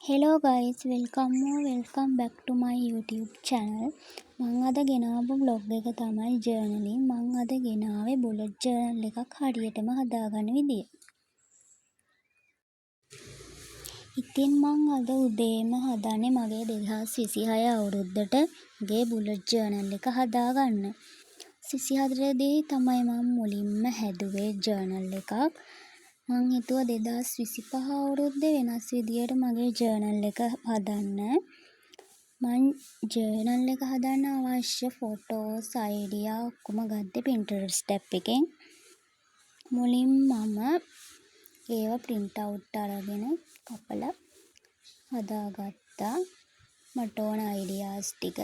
Hello guys, welcome back to my YouTube channel. මං අද ගෙනාවු vlog එක තමයි journaling. මං අද ගෙනාවේ bullet journal එකක් හරියටම හදාගන්න විදිය. ඉතින් මං අද උදේම හදන්නේ මගේ 2026 අවුරුද්දට මගේ bullet journal එක හදාගන්න. 24 දී තමයි මම මුලින්ම හැදුවේ journal එකක්. මං හිතුවා 2025 අවුරුද්දේ වෙනස් විදියට මගේ ජර්නල් එක හදන්න. මං ජර්නල් එක හදන්න අවශ්‍ය ෆොටෝස් අයිඩියා ඔක්කොම ගත්තේ Pinterest app එකෙන්. මුලින් මම ඒවා print out අරගෙන කපලා හදාගත්තා. මට ඕන අයිඩියාස් ටික.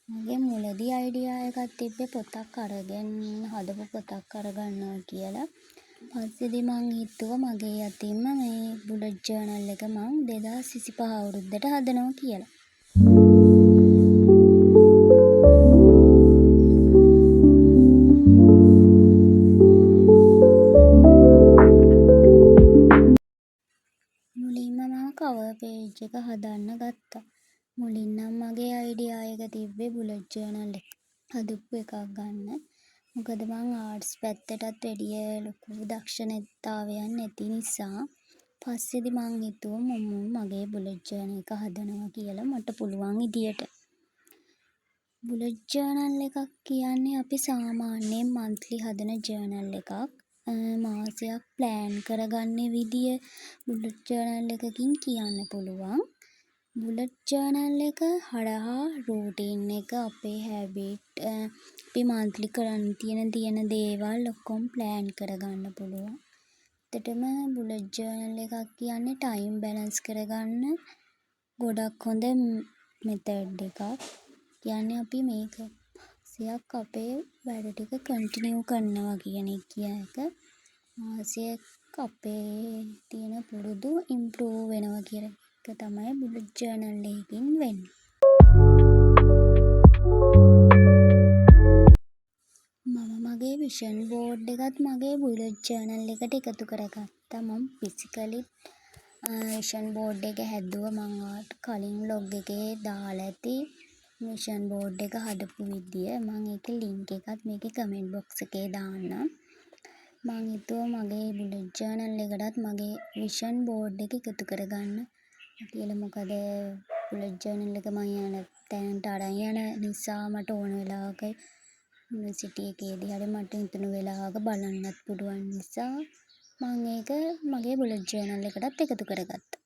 මගේ මුලදී අයිඩියා එකක් තිබ්බේ පොතක් අරගෙන හදපු පොතක් අරගන්නවා කියලා. පස්සේදී මං හිතුවා මගේ අතින්ම මේ බුලට් ජර්නල් එක මං 2025 අවුරුද්දට හදනවා කියලා. මුලින්ම මම කවර් පේජ් එක හදන්න ගත්තා. මුලින් නම් මගේ අයිඩියා එක තිබ්බේ බුලට් ජර්නල් එක හදපු එකක් ගන්න. මොකද මං ආර්ට්ස් පැත්තටත් වැඩිය ලොකු දක්ෂතාවයක් නැති නිසා. පස්සේදී මං හිතුවා මම මගේ බුලට් ජර්නල් එක හදනවා කියලා මට පුළුවන් විදියට. බුලට් ජර්නල් එකක් කියන්නේ අපි සාමාන්‍යයෙන් මන්ත්ලි හදන ජර්නල් එකක්. මාසයක් ප්ලෑන් කරගන්න විදිය බුලට් ජර්නල් එකකින් කියන්න පුළුවන්. බුලට් ජර්නල් එක හරහා රූටින් එක අපේ හැබිට් අපි මන්ත්ලි කරන්න තියෙන දේවල් ඔක්කොම ප්ලෑන් කරගන්න පුළුවන්. ඇත්තටම බුලට් ජර්නල් එකක් කියන්නේ ටයිම් බැලන්ස් කරගන්න ගොඩක් හොඳ මෙතඩ් එකක්. කියන්නේ අපි මේක මාසයක් අපේ වැඩ ටික කන්ටිනියු කරනවා කියන එක. මාසයක් අපේ තියෙන පුරුදු ඉම්ප්‍රූව් වෙනවා කියන එක තමයි බුලට් ජර්නල් එකකින් වෙන්නේ. මම මගේ විෂන් බෝඩ් එකත් මගේ බුලට් ජර්නල් එකට එකතු කරගත්තා. මම ෆිසිකලි විෂන් බෝඩ් එක හැදුවා. මම කලින් vlog එකේ දාලා ඇති විෂන් බෝඩ් එක හදපු විදිය. මම ඒකේ link එකත් මේකේ comment box එකේ දාන්නම්. මම හිතුවා මගේ බුලට් ජර්නල් එකටත් මගේ විෂන් බෝඩ් එක එකතු කරගන්න කියලා. මොකද බුලට් ජර්නල් එක මම යන තැනට අරන් යන නිසා මට ඕන වෙලාවක යුනිවර්සිටි එකේදී හරි මට හිතුණු වෙලාවක බලන්නත් පුළුවන් නිසා මම ඒක මගේ බුලට් ජර්නල් එකටත් එකතු කරගත්තා.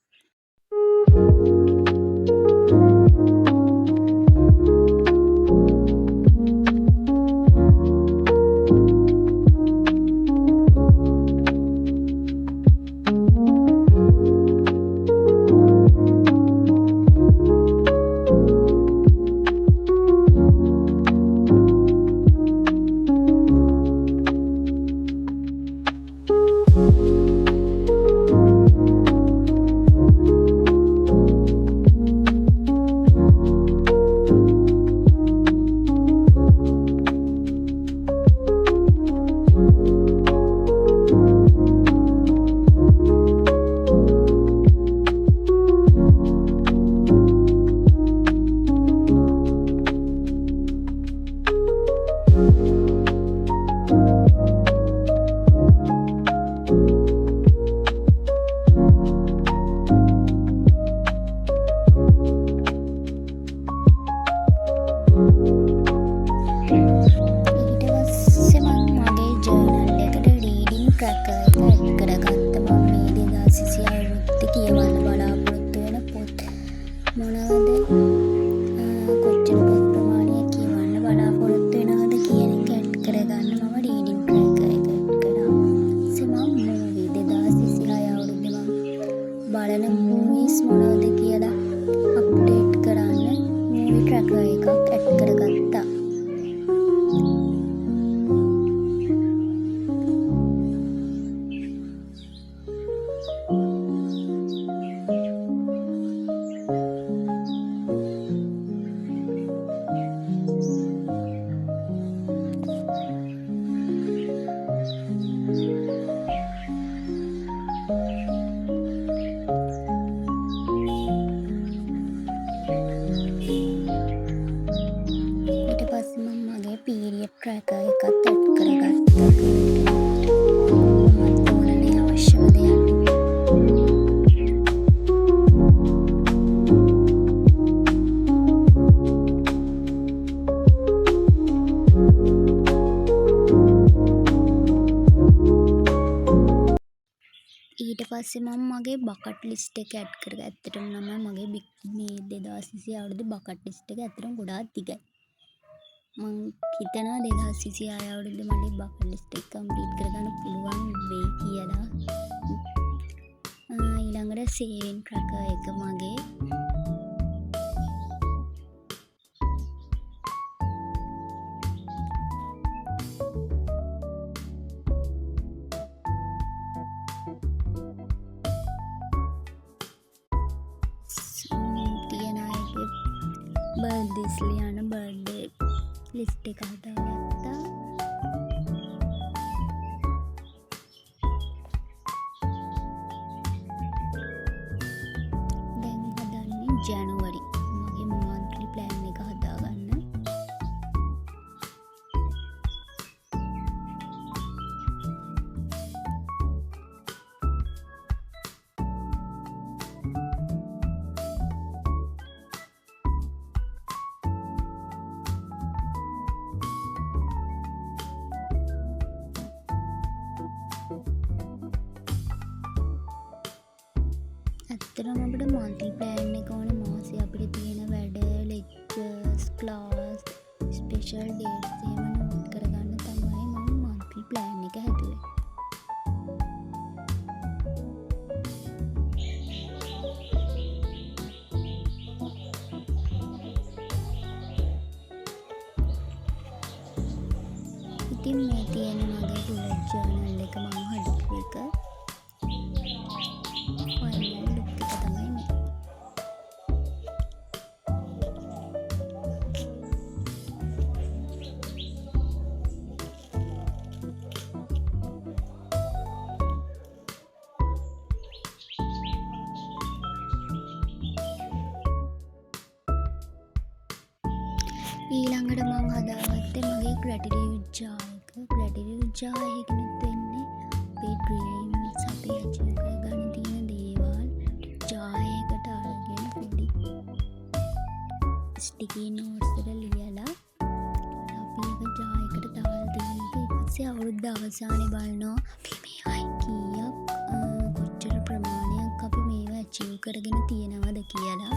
බලන මූවීස් මොනවද කියලා අප්ඩේට් කරන්න මූවී ට්‍රැකර් එකක් ඇඩ් කරගත්තා. පස්සේ මම මගේ බකට් ලිස්ට් එක ඇඩ් කරගත්තා. ඇත්තටම නම් මගේ මේ 2026 අවුරුද්දේ බකට් ලිස්ට් එක ඇත්තටම ගොඩාක් දිගයි. මං හිතනවා 2026 අවුරුද්දේ මගේ බකට් ලිස්ට් එක කම්ප්ලීට් කරගන්න පුළුවන් වෙයි කියලා. ඊළඟට සේවින් ට්‍රැකර් එක මගේ තියන අයගේ බර්ත්ඩේස් ලියන බර්ත්ඩේ ලිස්ට් එක හදාගත්තා. දැන් හදන්නේ ජනවරි මගේ monthly plan එක හදාගන්න. ඇත්තටම අපිට monthly plan එක ඕන මාසේ අපිට තියෙන වැඩ, lectures, class, special dates එහෙම note කරගන්න තමයි මම monthly plan එක හැදුවේ. ඉතින් මේ තියෙන මගේ bullet journal එක මම හදපු එක. final look එක තමයි මේ. ඊළඟට මම හදාගත්තේ මගේ gratitude jar එක. gratitude jar එකකිනුත් වෙන්නේ අපේ dreams, අපි achieve කරගන්න තියෙන දේවල් jar එකට අරගෙන පොඩි sticky notes වල ලියලා අපි ඒක jar එකට දාලා තියෙනවා. ඊට පස්සේ අවුරුද්ද අවසානයේ බලනවා අපි මේවයි කීයක් කොච්චර ප්‍රමාණයක් අපි මේවා achieve කරගෙන තියෙනවද කියලා.